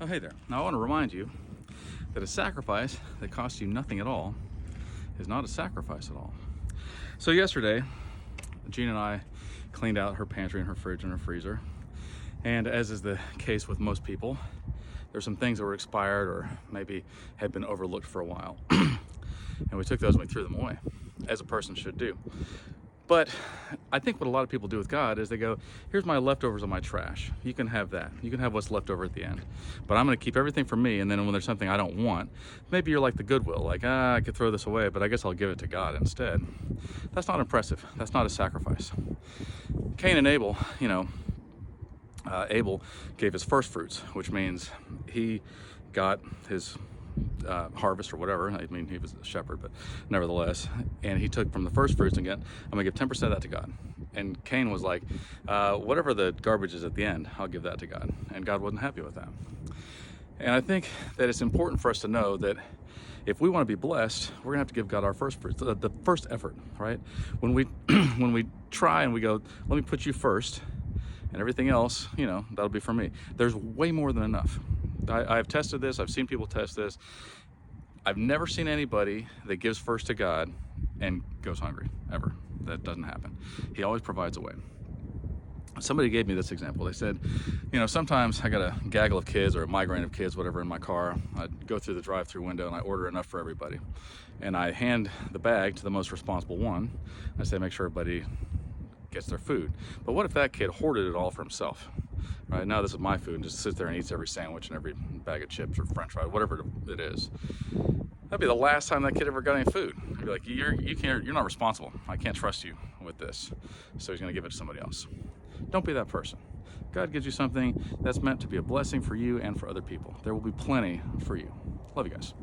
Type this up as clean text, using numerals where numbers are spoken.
Oh, hey there. Now I want to remind you that a sacrifice that costs you nothing at all is not a sacrifice at all. So yesterday, Jean and I cleaned out her pantry and her fridge and her freezer. And as is the case with most people, there's some things that were expired or maybe had been overlooked for a while. And we took those and we threw them away, as a person should do. But I think what a lot of people do with God is they go, here's my leftovers on my trash. You can have that. You can have what's left over at the end. But I'm going to keep everything for me, and then when there's something I don't want, maybe you're like the Goodwill, like, I could throw this away, but I guess I'll give it to God instead. That's not impressive. That's not a sacrifice. Cain and Abel, Abel gave his first fruits, which means he got his harvest or whatever. I mean, he was a shepherd, but nevertheless, and he took from the first fruits and I'm gonna give 10% of that to God. And Cain was like, whatever the garbage is at the end, I'll give that to God. And God wasn't happy with that. And I think that it's important for us to know that if we want to be blessed, we're gonna have to give God our first fruits, the first effort, right? When we when we try and we go, let me put you first, and everything else, that'll be for me. There's way more than enough. I've tested this. I've seen people test this. I've never seen anybody that gives first to God and goes hungry, ever. That doesn't happen. He always provides a way. Somebody gave me this example. They said, sometimes I got a gaggle of kids or a migraine of kids, whatever, in my car. I go through the drive-through window and I order enough for everybody. And I hand the bag to the most responsible one. I say, make sure everybody gets their food. But what if that kid hoarded it all for himself? Right now, this is my food, and just sits there and eats every sandwich and every bag of chips or French fries, whatever it is. That'd be the last time that kid ever got any food. I'd be like, you're not responsible. I can't trust you with this. So he's gonna give it to somebody else. Don't be that person. God gives you something that's meant to be a blessing for you and for other people. There will be plenty for you. Love you guys.